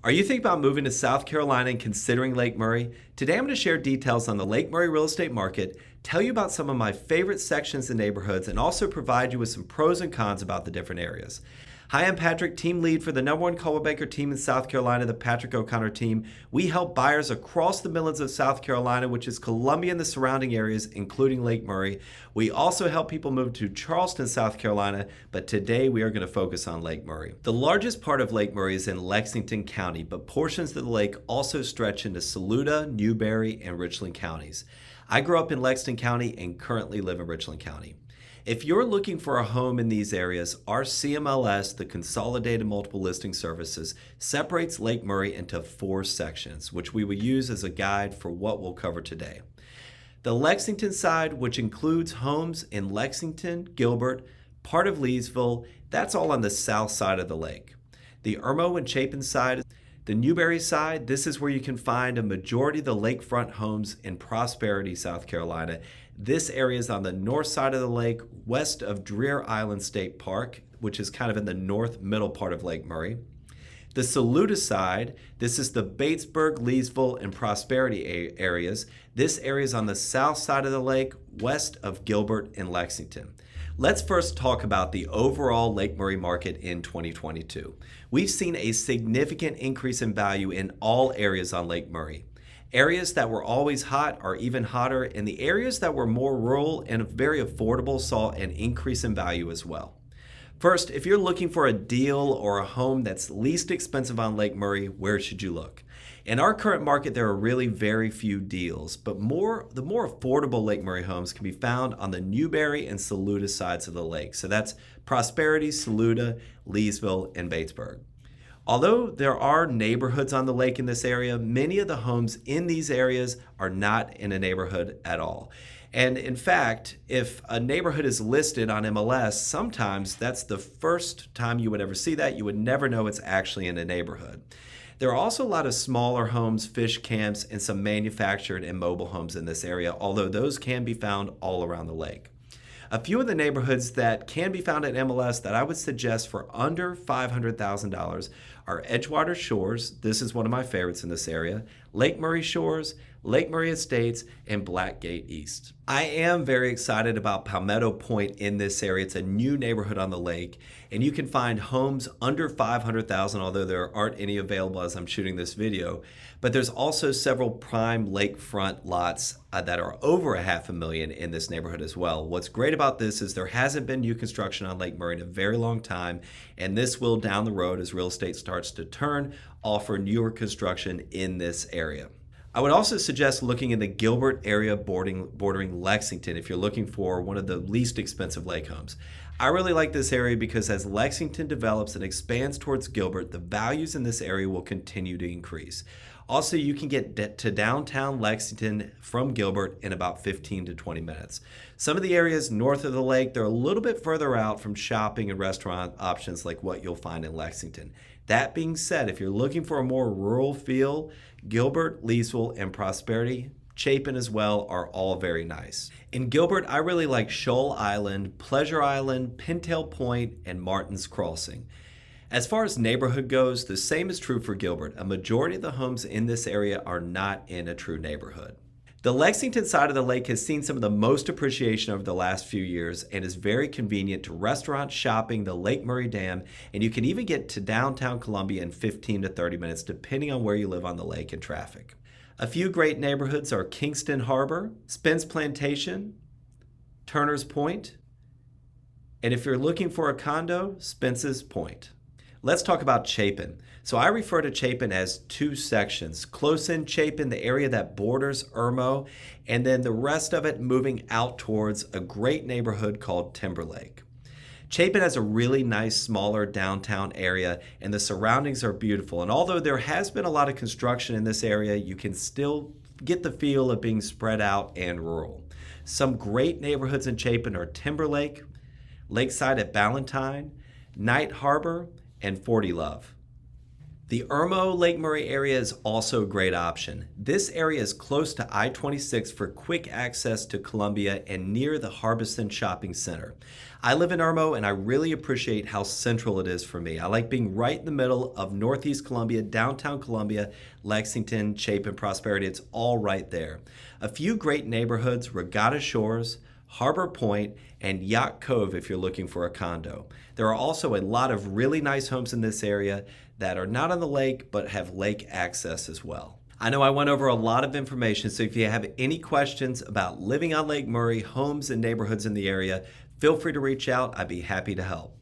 Are you thinking about moving to South Carolina and considering Lake Murray? Today I'm going to share details on the Lake Murray real estate market, tell you about some of my favorite sections and neighborhoods, and also provide you with some pros and cons about the different areas. Hi, I'm Patrick, team lead for the #1 Coldwell Banker team in South Carolina, the Patrick O'Connor team. We help buyers across the Midlands of South Carolina, which is Columbia and the surrounding areas, including Lake Murray. We also help people move to Charleston, South Carolina, but today we are going to focus on Lake Murray. The largest part of Lake Murray is in Lexington County, but portions of the lake also stretch into Saluda, Newberry, and Richland counties. I grew up in Lexington County and currently live in Richland County. If you're looking for a home in these areas, our CMLS, the Consolidated Multiple Listing Services, separates Lake Murray into 4 sections, which we will use as a guide for what we'll cover today. The Lexington side, which includes homes in Lexington, Gilbert, part of Leesville, that's all on the south side of the lake. The Irmo and Chapin side, the Newberry side, this is where you can find a majority of the lakefront homes in Prosperity, South Carolina. This area is on the north side of the lake, west of Deer Island State Park, which is kind of in the north middle part of Lake Murray. The Saluda side, this is the Batesburg, Leesville, and Prosperity areas. This area is on the south side of the lake, west of Gilbert and Lexington. Let's first talk about the overall Lake Murray market in 2022. We've seen a significant increase in value in all areas on Lake Murray. Areas that were always hot are even hotter, and the areas that were more rural and very affordable saw an increase in value as well. First, if you're looking for a deal or a home that's least expensive on Lake Murray, where should you look? In our current market, there are really very few deals, but the more affordable Lake Murray homes can be found on the Newberry and Saluda sides of the lake. So that's Prosperity, Saluda, Leesville, and Batesburg. Although there are neighborhoods on the lake in this area, many of the homes in these areas are not in a neighborhood at all. And in fact, if a neighborhood is listed on MLS, sometimes that's the first time you would ever see that. You would never know it's actually in a neighborhood. There are also a lot of smaller homes, fish camps, and some manufactured and mobile homes in this area, although those can be found all around the lake. A few of the neighborhoods that can be found at MLS that I would suggest for under $500,000 are Edgewater Shores, this is one of my favorites in this area, Lake Murray Shores, Lake Murray Estates, and Blackgate East. I am very excited about Palmetto Point in this area. It's a new neighborhood on the lake, and you can find homes under $500,000, although there aren't any available as I'm shooting this video. But there's also several prime lakefront lots that are over $500,000 in this neighborhood as well. What's great about this is there hasn't been new construction on Lake Murray in a very long time, and this will down the road as real estate starts to turn, offer newer construction in this area. I would also suggest looking in the Gilbert area bordering Lexington if you're looking for one of the least expensive lake homes. I really like this area because as Lexington develops and expands towards Gilbert, the values in this area will continue to increase. Also, you can get to downtown Lexington from Gilbert in about 15 to 20 minutes. Some of the areas north of the lake, they're a little bit further out from shopping and restaurant options like what you'll find in Lexington. That being said, if you're looking for a more rural feel, Gilbert, Leesville, and Prosperity, Chapin as well are all very nice. In Gilbert, I really like Shoal Island, Pleasure Island, Pintail Point, and Martin's Crossing. As far as neighborhood goes, the same is true for Gilbert. A majority of the homes in this area are not in a true neighborhood. The Lexington side of the lake has seen some of the most appreciation over the last few years and is very convenient to restaurants, shopping, the Lake Murray Dam, and you can even get to downtown Columbia in 15 to 30 minutes depending on where you live on the lake and traffic. A few great neighborhoods are Kingston Harbor, Spence Plantation, Turner's Point, and if you're looking for a condo, Spence's Point. Let's talk about Chapin. So I refer to Chapin as 2 sections. Close in Chapin, the area that borders Irmo, and then the rest of it moving out towards a great neighborhood called Timberlake. Chapin has a really nice smaller downtown area and the surroundings are beautiful. And although there has been a lot of construction in this area, you can still get the feel of being spread out and rural. Some great neighborhoods in Chapin are Timberlake, Lakeside at Ballantyne, Night Harbor, and 40 Love. The Irmo Lake Murray area is also a great option. This area is close to I-26 for quick access to Columbia and near the Harbison Shopping Center. I live in Irmo and I really appreciate how central it is for me. I like being right in the middle of Northeast Columbia, downtown Columbia, Lexington, Chapin, Prosperity. It's all right there. A few great neighborhoods: Regatta Shores, Harbor Point, and Yacht Cove if you're looking for a condo. There are also a lot of really nice homes in this area that are not on the lake but have lake access as well. I know I went over a lot of information, so if you have any questions about living on Lake Murray, homes and neighborhoods in the area, feel free to reach out. I'd be happy to help.